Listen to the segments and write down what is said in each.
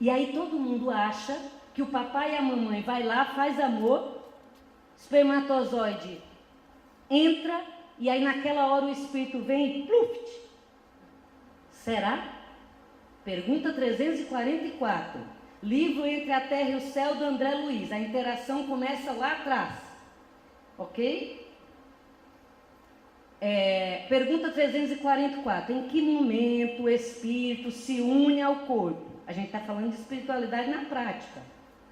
E aí todo mundo acha que o papai e a mamãe vai lá, faz amor, espermatozoide entra, e aí naquela hora o espírito vem e pluft. Será? Pergunta 344. Livro Entre a Terra e o Céu, do André Luiz. A interação começa lá atrás. Ok? Pergunta 344. Em que momento o espírito se une ao corpo? A gente está falando de espiritualidade na prática.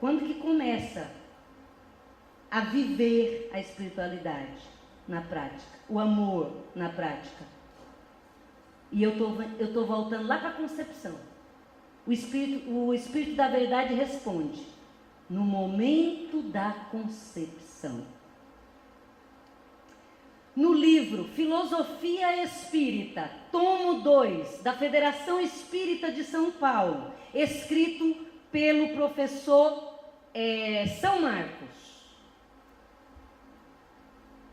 Quando que começa a viver a espiritualidade na prática? O amor na prática? E eu tô voltando lá para a concepção. O Espírito da Verdade responde: no momento da concepção. No livro Filosofia Espírita, tomo 2, da Federação Espírita de São Paulo, escrito pelo professor São Marcos,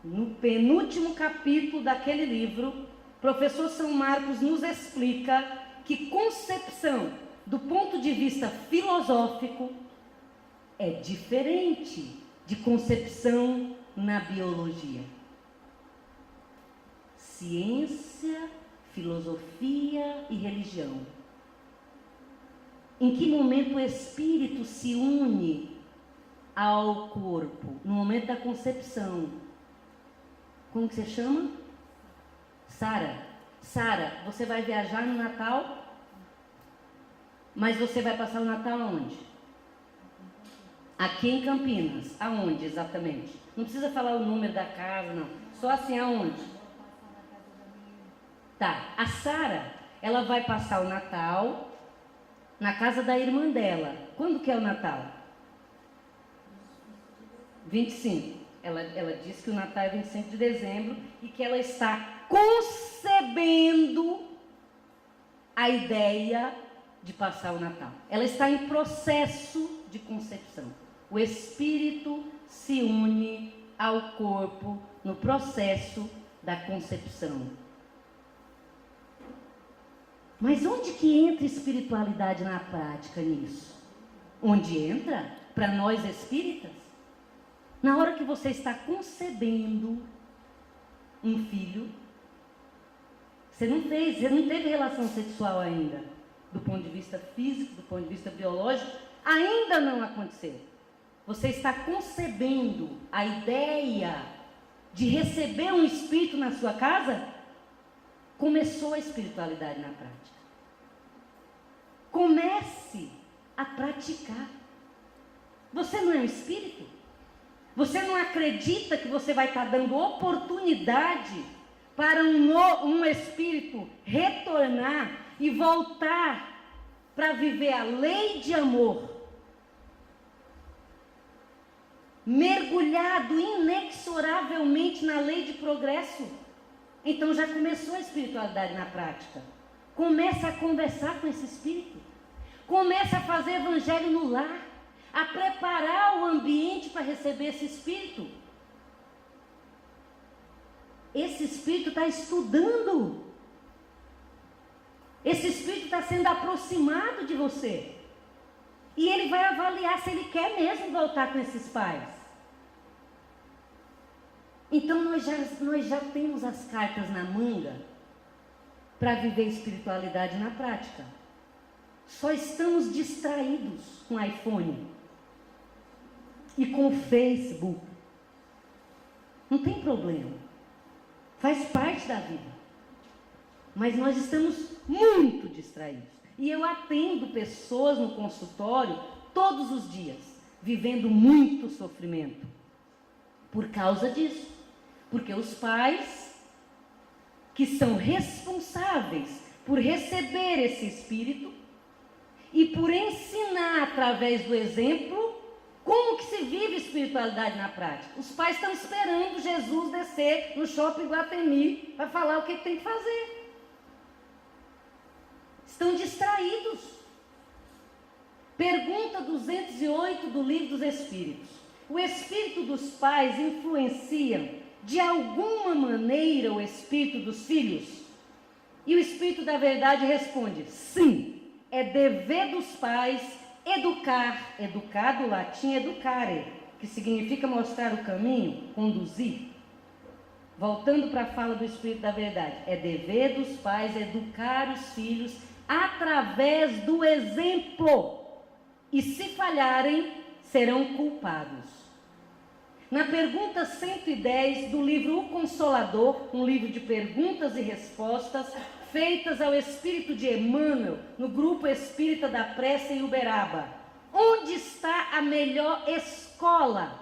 no penúltimo capítulo daquele livro, professor São Marcos nos explica que concepção, do ponto de vista filosófico, é diferente de concepção na biologia. Ciência, filosofia e religião. Em que momento o espírito se une ao corpo? No momento da concepção. Como que você chama? Sara. Sara, você vai viajar no Natal? Mas você vai passar o Natal aonde? Aqui em Campinas. Aonde exatamente? Não precisa falar o número da casa, não. Só assim, aonde? Tá. A Sara, ela vai passar o Natal na casa da irmã dela. Quando que é o Natal? 25. Ela disse que o Natal é 25 de dezembro e que ela está concebendo a ideia de passar o Natal. Ela está em processo de concepção. O espírito se une ao corpo no processo da concepção. Mas onde que entra espiritualidade na prática nisso? Onde entra? Para nós espíritas? Na hora que você está concebendo um filho, você não teve relação sexual ainda, do ponto de vista físico, do ponto de vista biológico, ainda não aconteceu. Você está concebendo a ideia de receber um espírito na sua casa? Começou a espiritualidade na prática. Comece a praticar. Você não é um espírito? Você não acredita que você vai estar dando oportunidade para um espírito retornar e voltar para viver a lei de amor, mergulhado inexoravelmente na lei de progresso? Então já começou a espiritualidade na prática. Começa a conversar com esse espírito. Começa a fazer evangelho no lar, a preparar o ambiente para receber esse espírito. Esse espírito está estudando. Esse espírito está sendo aproximado de você. E ele vai avaliar se ele quer mesmo voltar com esses pais. Então nós já temos as cartas na manga para viver espiritualidade na prática. Só estamos distraídos com o iPhone e com o Facebook. Não tem problema. Faz parte da vida. Mas nós estamos muito distraídos. E eu atendo pessoas no consultório todos os dias, vivendo muito sofrimento. Por causa disso. Porque os pais, que são responsáveis por receber esse espírito e por ensinar através do exemplo como que se vive espiritualidade na prática. Os pais estão esperando Jesus descer no Shopping Guatemi para falar o que tem que fazer. Estão distraídos. Pergunta 208 do Livro dos Espíritos. O espírito dos pais influencia de alguma maneira o espírito dos filhos? E o Espírito da Verdade responde: sim. é dever dos pais educar. Educar do latim educare, que significa mostrar o caminho, conduzir. Voltando para a fala do Espírito da Verdade, é dever dos pais educar os filhos através do exemplo. E se falharem, serão culpados. Na pergunta 110 do livro O Consolador, um livro de perguntas e respostas feitas ao Espírito de Emmanuel, no grupo Espírita da Prece em Uberaba, onde está a melhor escola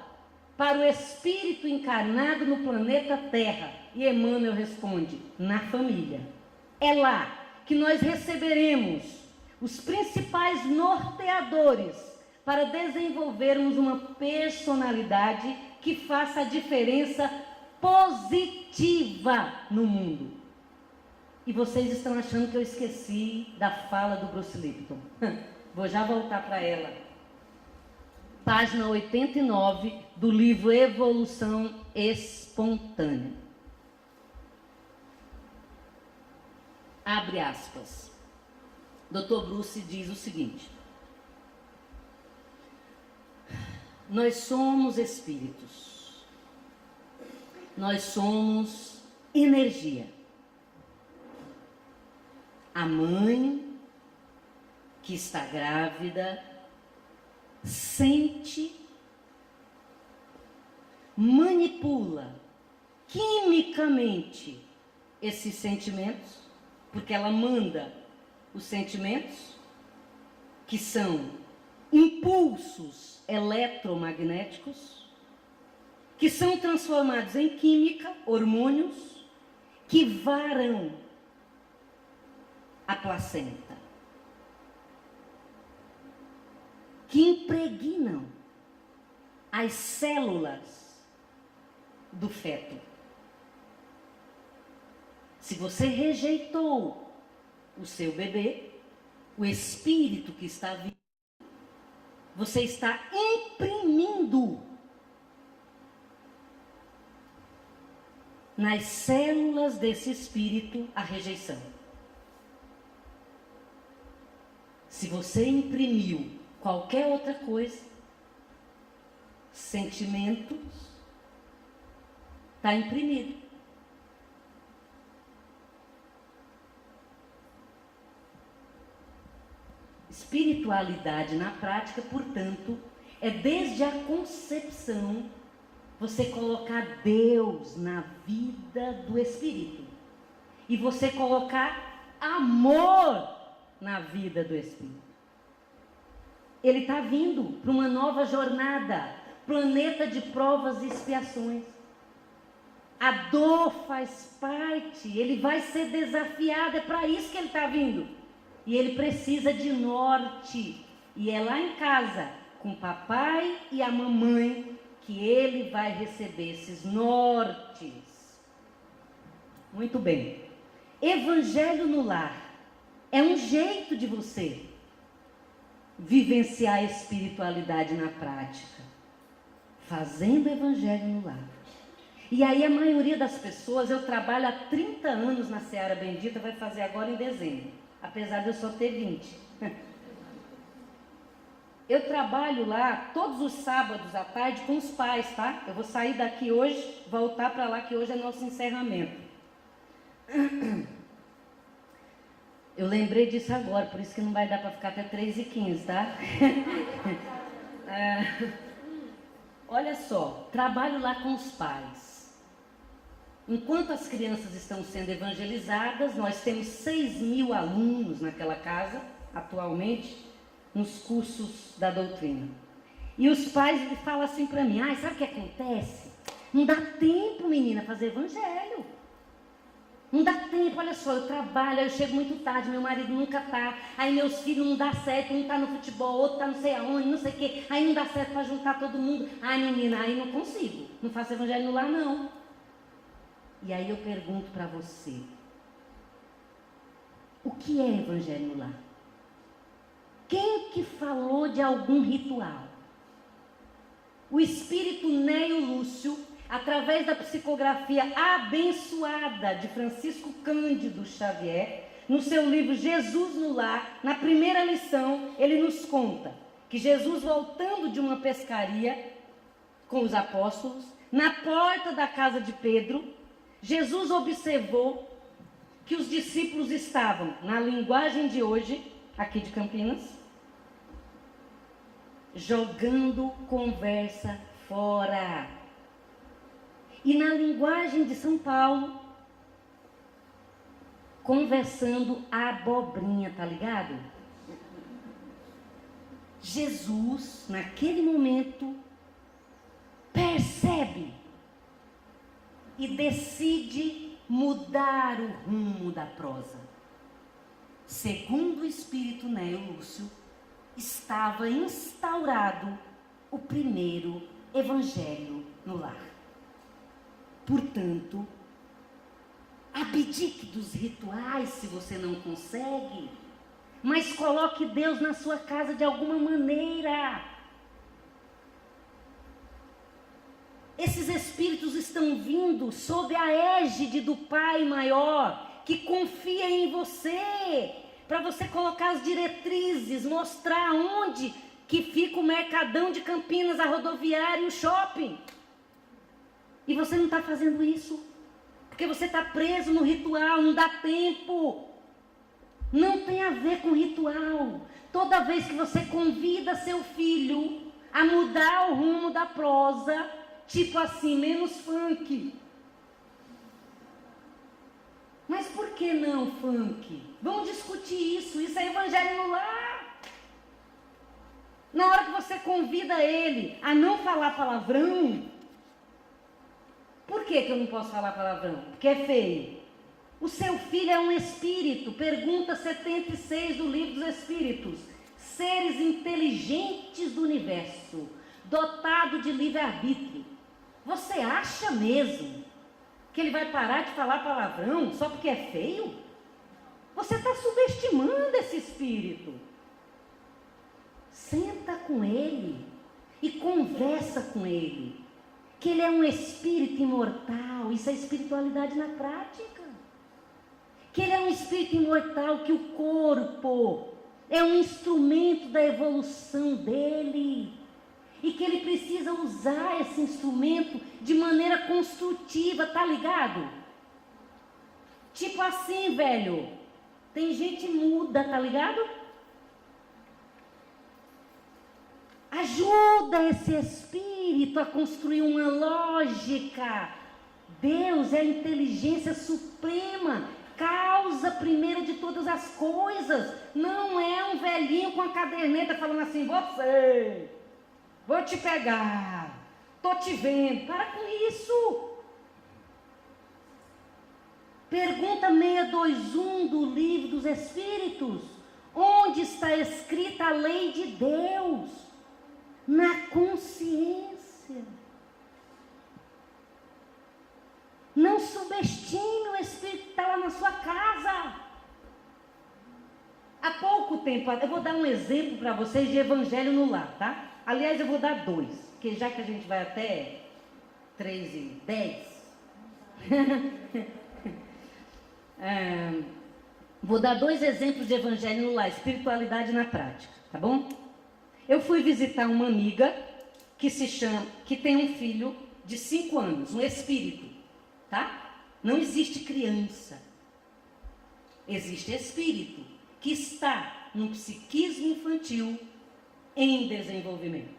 para o espírito encarnado no planeta Terra? E Emmanuel responde: na família. É lá que nós receberemos os principais norteadores para desenvolvermos uma personalidade que faça a diferença positiva no mundo. E vocês estão achando que eu esqueci da fala do Bruce Lipton. Vou já voltar para ela. Página 89 do livro Evolução Espontânea. Abre aspas. Dr. Bruce diz o seguinte: nós somos espíritos, nós somos energia. A mãe que está grávida sente, manipula quimicamente esses sentimentos, porque ela manda os sentimentos, que são impulsos eletromagnéticos, que são transformados em química, hormônios, que varam a placenta, que impregnam as células do feto. Se você rejeitou o seu bebê, o espírito que está vivo, você está imprimindo nas células desse espírito a rejeição. Se você imprimiu qualquer outra coisa, sentimentos, está imprimido. Espiritualidade na prática, portanto, é desde a concepção você colocar Deus na vida do espírito e você colocar amor na vida do espírito. Ele está vindo para uma nova jornada, planeta de provas e expiações. A dor faz parte, ele vai ser desafiado, é para isso que ele está vindo. E ele precisa de norte. E é lá em casa, com o papai e a mamãe, que ele vai receber esses nortes. Muito bem. Evangelho no lar é um jeito de você vivenciar a espiritualidade na prática, fazendo evangelho no lar. E aí a maioria das pessoas, eu trabalho há 30 anos na Seara Bendita, vai fazer agora em dezembro, apesar de eu só ter 20. Eu trabalho lá todos os sábados à tarde com os pais, tá? Eu vou sair daqui hoje, voltar para lá, que hoje é nosso encerramento. Eu lembrei disso agora, por isso que não vai dar para ficar até 3h15, tá? Olha só, trabalho lá com os pais. Enquanto as crianças estão sendo evangelizadas, nós temos 6.000 alunos naquela casa, atualmente, nos cursos da doutrina. E os pais falam assim para mim: sabe o que acontece? Não dá tempo, menina, fazer evangelho. Não dá tempo, olha só, eu trabalho, eu chego muito tarde, meu marido nunca tá, aí meus filhos não dá certo, um tá no futebol, outro tá não sei aonde, não sei o quê, aí não dá certo para juntar todo mundo. Menina, aí não consigo, não faço evangelho no lar não. E aí eu pergunto para você, o que é evangelho no lar? Quem que falou de algum ritual? O espírito Neio Lúcio, através da psicografia abençoada de Francisco Cândido Xavier, no seu livro Jesus no Lar, na primeira lição, ele nos conta que Jesus, voltando de uma pescaria com os apóstolos, na porta da casa de Pedro, Jesus observou que os discípulos estavam, na linguagem de hoje, aqui de Campinas, jogando conversa fora. E na linguagem de São Paulo, conversando abobrinha, tá ligado? Jesus, naquele momento, percebe e decide mudar o rumo da prosa. Segundo o espírito Neo Lúcio, estava instaurado o primeiro evangelho no lar. Portanto, abdique dos rituais se você não consegue, mas coloque Deus na sua casa de alguma maneira. Esses espíritos estão vindo sob a égide do Pai Maior, que confia em você, para você colocar as diretrizes, mostrar onde que fica o Mercadão de Campinas, a rodoviária e o shopping. E você não está fazendo isso, porque você está preso no ritual, não dá tempo. Não tem a ver com ritual. Toda vez que você convida seu filho a mudar o rumo da prosa, tipo assim, menos funk. Mas por que não funk? Vamos discutir isso. Isso é evangelho no lar. Na hora que você convida ele a não falar palavrão, por que eu não posso falar palavrão? Porque é feio. O seu filho é um espírito. Pergunta 76 do Livro dos Espíritos. Seres inteligentes do universo, dotado de livre-arbítrio. Você acha mesmo que ele vai parar de falar palavrão só porque é feio? Você está subestimando esse espírito. Senta com ele e conversa com ele, que ele é um espírito imortal. Isso é espiritualidade na prática. Que ele é um espírito imortal, que o corpo é um instrumento da evolução dele, e que ele precisa usar esse instrumento de maneira construtiva, tá ligado? Tipo assim, velho, tem gente muda, tá ligado? Ajuda esse espírito a construir uma lógica. Deus é a inteligência suprema, causa primeira de todas as coisas. Não é um velhinho com a caderneta falando assim: você, vou te pegar, tô te vendo. Para com isso. Pergunta 621 do Livro dos Espíritos: onde está escrita a lei de Deus? Na consciência. Não subestime o espírito que está lá na sua casa. Há pouco tempo, eu vou dar um exemplo para vocês de evangelho no lar, tá? Aliás, eu vou dar 2, porque já que a gente vai até 3:10, vou dar 2 exemplos de evangelho no lar, espiritualidade na prática, tá bom? Eu fui visitar uma amiga que tem um filho de 5 anos, um espírito, tá? Não existe criança, existe espírito que está no psiquismo infantil em desenvolvimento.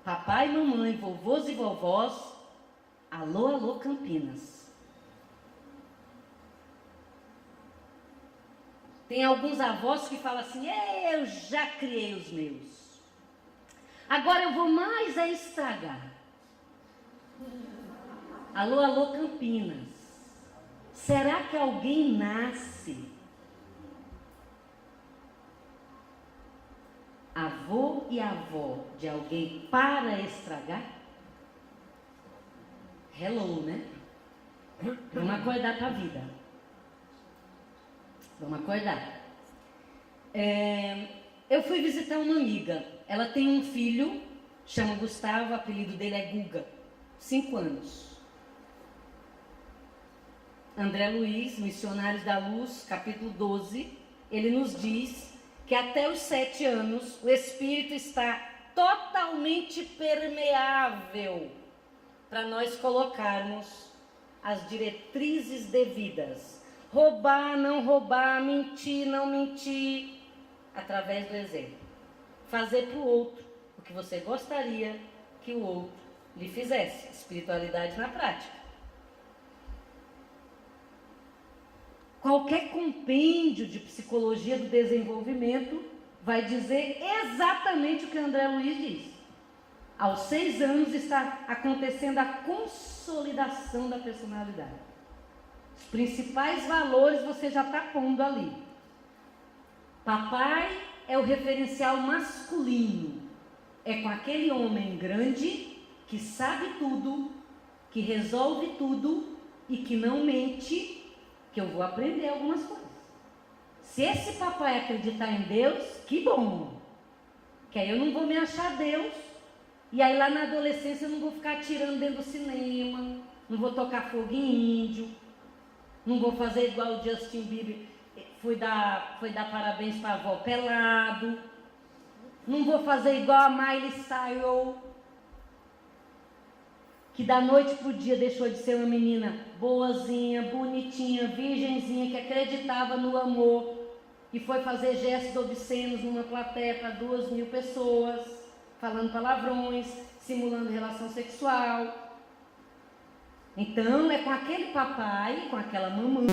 Papai, mamãe, vovôs e vovós, alô, alô, Campinas. Tem alguns avós que falam assim: eu já criei os meus, agora eu vou mais a estragar. Alô, alô, Campinas. Será que alguém nasce avô e avó de alguém para estragar? Hello, né? Vamos acordar para a vida. Vamos acordar. Eu fui visitar uma amiga. Ela tem um filho, chama Gustavo, o apelido dele é Guga, 5 anos. André Luiz, Missionários da Luz, capítulo 12, ele nos diz que até os 7 anos o espírito está totalmente permeável para nós colocarmos as diretrizes devidas. Roubar, não roubar, mentir, não mentir, através do exemplo. Fazer para o outro o que você gostaria que o outro lhe fizesse. Espiritualidade na prática. Qualquer compêndio de psicologia do desenvolvimento vai dizer exatamente o que André Luiz diz. Aos 6 anos está acontecendo a consolidação da personalidade. Os principais valores você já está pondo ali. Papai é o referencial masculino. É com aquele homem grande que sabe tudo, que resolve tudo e que não mente, que eu vou aprender algumas coisas. Se esse papai acreditar em Deus, que bom. Que aí eu não vou me achar Deus. E aí lá na adolescência eu não vou ficar atirando dentro do cinema, não vou tocar fogo em índio, não vou fazer igual o Justin Bieber, foi dar parabéns para a avó pelado, não vou fazer igual a Miley Cyrus, que da noite para o dia deixou de ser uma menina boazinha, bonitinha, virgenzinha, que acreditava no amor e foi fazer gestos obscenos numa plateia para 2.000 pessoas, falando palavrões, simulando relação sexual. Então é com aquele papai, com aquela mamãe